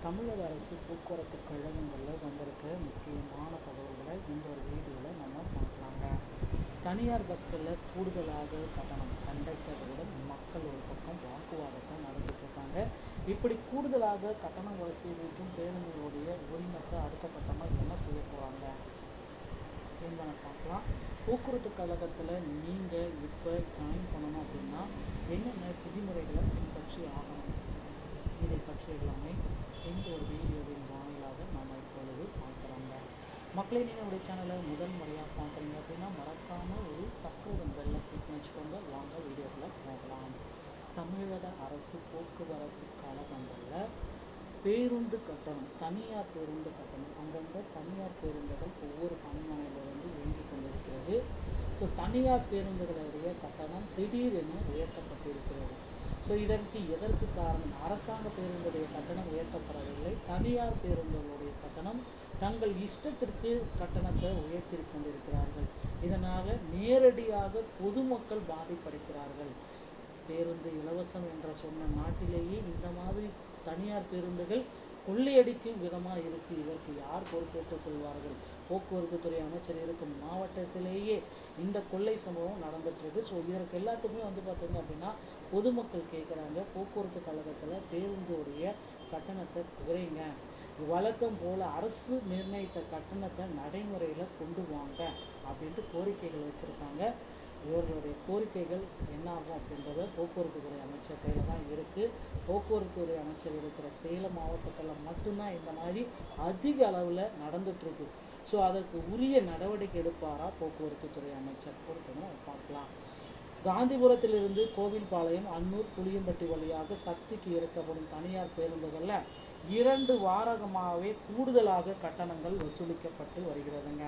தமிழக அரசு போக்குவரத்து கழகங்களில் வந்திருக்க முக்கியமான தகவல்களை இந்த ஒரு வீடியோவில் நம்ம பார்க்கலாங்க. தனியார் பஸ்களில் கூடுதலாக கட்டணம் கண்டக்டர்களுடன் மக்கள் ஒரு பக்கம் வாக்குவாதத்தை நடந்துட்டு இருக்காங்க. இப்படி கூடுதலாக கட்டணம் வசூலிக்கும் பேருந்துகளுடைய உரிமத்தை அடுத்த கட்டமாக என்ன செய்ய போகிறாங்க என்பதை பார்க்கலாம். போக்குவரத்து கழகத்தில் நீங்கள் இப்போ ஜாயின் பண்ணணும் அப்படின்னா என்னென்ன விதிமுறைகளை பின்பற்றி ஆகணும், இதை பற்றி எல்லாமே இந்த ஒரு வீடியோவின் வாயிலாக நாம் இப்பொழுது பார்க்குறாங்க. மக்களே, நீங்கள் உடைய சேனலை முதல் முறையாக பார்க்குறீங்க அப்படின்னா மறக்காமல் ஒரு சப்ஸ்கிரைப் பெல்லை கிளிக் பண்ணி வச்சுக்கோங்க. வாங்க வீடியோக்குள்ளே போகலாம். தமிழக அரசு போக்குவரத்து கழகங்களில் பேருந்து கட்டணம், தனியார் பேருந்து கட்டணம், அங்கங்கே தனியார் பேருந்துகள் ஒவ்வொரு பணிமனையிலிருந்து இயங்கிக் கொண்டிருக்கிறது. ஸோ தனியார் பேருந்துகளுடைய கட்டணம் திடீரென உயர்த்தப்பட்டிருக்கிறது. ஸோ எதற்கு காரணம்? அரசாங்க பேருந்துடைய கட்டணம் உயர்த்தப்படவில்லை. தனியார் பேருந்துகளுடைய கட்டணம் தங்கள் இஷ்டத்திற்கு கட்டணத்தை உயர்த்தி கொண்டிருக்கிறார்கள். இதனால் நேரடியாக பொதுமக்கள் பாதிப்படைக்கிறார்கள். பேருந்து இலவசம் என்ற சொன்ன நாட்டிலேயே இந்த மாதிரி தனியார் பேருந்துகள் கொள்ளையடிக்கும் விதமாக இருக்குது. இதற்கு யார் பொறுப்பேற்றுக் கொள்வார்கள்? போக்குவரத்து துறை அமைச்சர் இருக்கும் மாவட்டத்திலேயே இந்த கொள்ளை சம்பவம் நடந்துட்டுருக்கு. ஸோ இதற்கு எல்லாத்துக்குமே பார்த்தீங்க அப்படின்னா பொதுமக்கள் கேட்குறாங்க, போக்குவரத்து கழகத்தில் பேருந்துடைய கட்டணத்தை குறைங்க, வழக்கம் போல் அரசு நிர்ணயித்த கட்டணத்தை நடைமுறையில் கொண்டு வாங்க அப்படின்ட்டு கோரிக்கைகள் வச்சுருக்காங்க. இவர்களுடைய கோரிக்கைகள் என்ன ஆகும் அப்படின்றத போக்குவரத்து துறை அமைச்சர் கையில் தான் இருக்குது. போக்குவரத்து துறை அமைச்சர் இருக்கிற சேலம் மாவட்டத்தில் மட்டும்தான் இந்த மாதிரி அதிக அளவில் நடந்துகிட்ருக்கு. ஸோ அதற்கு உரிய நடவடிக்கை எடுப்பாரா போக்குவரத்து துறை அமைச்சர் பொறுத்தவரை பார்க்கலாம். காந்திபுரத்திலிருந்து கோவில்பாளையம், அன்னூர், புளியம்பட்டி வழியாக சக்திக்கு இறக்கப்படும் தனியார் பேருந்துகளில் 2 வாரமாகவே கூடுதலாக கட்டணங்கள் வசூலிக்கப்பட்டு வருகிறதுங்க.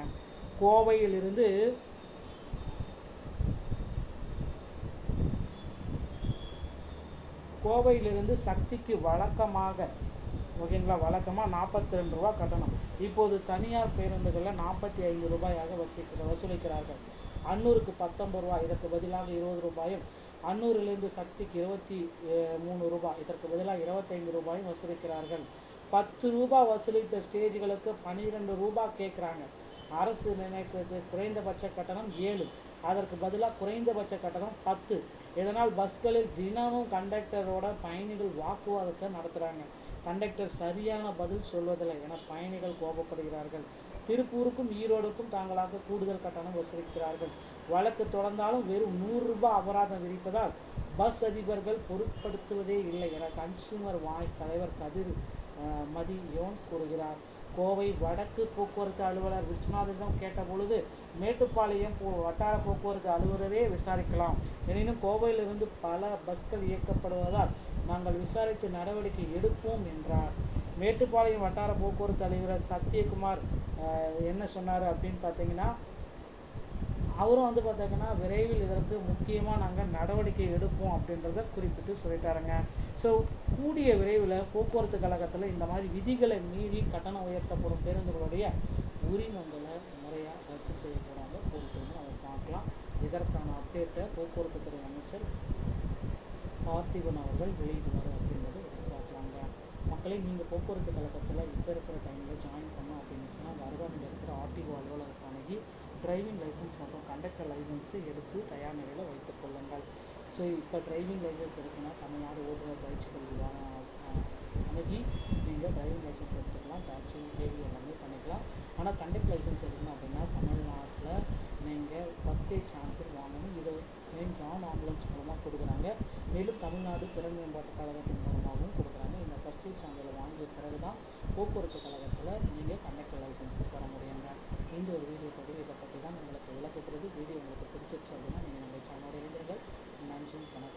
கோவையிலிருந்து சக்திக்கு வழக்கமாக 42 ரூபா கட்டணம் இப்போது தனியார் பேருந்துகளில் 45 ரூபாயாக வசூலிக்கிறார்கள். அன்னூருக்கு 19 ரூபாய், இதற்கு பதிலாக 20 ரூபாயும், அன்னூரிலிருந்து சக்திக்கு 23 ரூபாய், இதற்கு பதிலாக 25 ரூபாயும் வசூலிக்கிறார்கள். 10 ரூபாய் வசூலித்த ஸ்டேஜ்களுக்கு 12 ரூபாய் கேட்குறாங்க. அரசு நிர்ணயித்தது குறைந்தபட்ச கட்டணம் 7, அதற்கு பதிலாக குறைந்தபட்ச கட்டணம் 10. இதனால் பஸ்களில் தினமும் கண்டக்டரோட பயணிகள் வாக்குவாதத்தை நடத்துகிறாங்க. கண்டக்டர் சரியான பதில் சொல்வதில்லை என பயணிகள் கோபப்படுகிறார்கள். திருப்பூருக்கும் ஈரோடுக்கும் தாங்களாக கூடுதல் கட்டணம் வசூலிக்கிறார்கள். வழக்கு தொடர்ந்தாலும் வெறும் 100 ரூபாய் அபராதம் விதிப்பதால் பஸ் அதிபர்கள் பொருட்படுத்துவதே இல்லை என கன்சூமர் வாய்ஸ் தலைவர் கதிர் மதியோன் கூறுகிறார். கோவை வடக்கு போக்குவரத்து அலுவலர் விஸ்வநாதனிடம் கேட்டபொழுது மேட்டுப்பாளையம் வட்டார போக்குவரத்து அலுவலரே விசாரிக்கலாம், எனினும் கோவையிலிருந்து பல பஸ்கள் இயக்கப்படுவதால் நாங்கள் விசாரித்து நடவடிக்கை எடுப்போம் என்றார். மேட்டுப்பாளையம் வட்டார போக்குவரத்து அலுவலர் சத்யகுமார் என்ன சொன்னார் அப்படின்னு பார்த்தீங்கன்னா, அவரும் பார்த்தீங்கன்னா விரைவில் இதற்கு முக்கியமாக நாங்கள் நடவடிக்கை எடுப்போம் அப்படின்றத குறிப்பிட்டு சொல்லிட்டாருங்க. ஸோ கூடிய விரைவில் போக்குவரத்து கழகத்தில் இந்த மாதிரி விதிகளை மீறி கட்டணம் உயர்த்தப்படும் பேருந்துகளுடைய உரிமங்களை முறையாக ரத்து செய்ய போகிறாங்க. பொறுத்து நம்ம பார்க்கலாம். இதற்கான அப்டேட்டை போக்குவரத்து துறை அமைச்சர் பார்த்திபன் அவர்கள் வெளியிடுவார் அப்படின்றது பார்க்கலாங்க. மக்களே, நீங்கள் போக்குவரத்து கழகத்தில் இப்போ இருக்கிற டைமில் ஜாயின் பண்ணோம் அப்படின்னு சொன்னால் அருகாமையில் இருக்கிற ஆர்டிஓ அலுவலகத்தை அணுகி டிரைவிங் லைசன்ஸ் மற்றும் கண்டக்டர் லைசன்ஸு எடுத்து தயார் நிலையில் வைத்துக் கொள்ளுங்கள். ஸோ இப்போ டிரைவிங் லைசன்ஸ் இருக்குன்னா தமிழ்நாடு ஓட்டுநர் பயிற்சி கல்வி அணுகி நீங்கள் டிரைவிங் லைசன்ஸ் எடுத்துக்கலாம், டாக்ஸி தேவி எல்லாமே பண்ணிக்கலாம். ஆனால் கண்டக்டர் லைசன்ஸ் எடுக்கணும் அப்படின்னா தமிழ்நாட்டில் நீங்கள் ஃபஸ்ட் எய்ட் சான்றிதழ் வாங்கணும். இதை ஜான் ஆம்புலன்ஸ் மூலமாக கொடுக்குறாங்க. மேலும் தமிழ்நாடு திறன் மேம்பாட்டு கழகத்தின் மூலமாகவும் கொடுக்குறாங்க. இந்த ஃபஸ்ட் எய்ட் சான்றிதழ் வாங்கிய பிறகு தான் போக்குவரத்து கழகத்தில் நீங்கள் கண்டக்டர் லைசன்ஸு பெற முடியுங்க. இந்த ஒரு வீடியோ பதிவு இதை பற்றி தான் உங்களுக்கு விளக்குகிறது. வீடியோ உங்களுக்கு பிடிச்சிருச்சு அப்படின்னா நீங்கள் நம்ம சேனலோட இணைந்தீர்கள். நன்றி, வணக்கம்.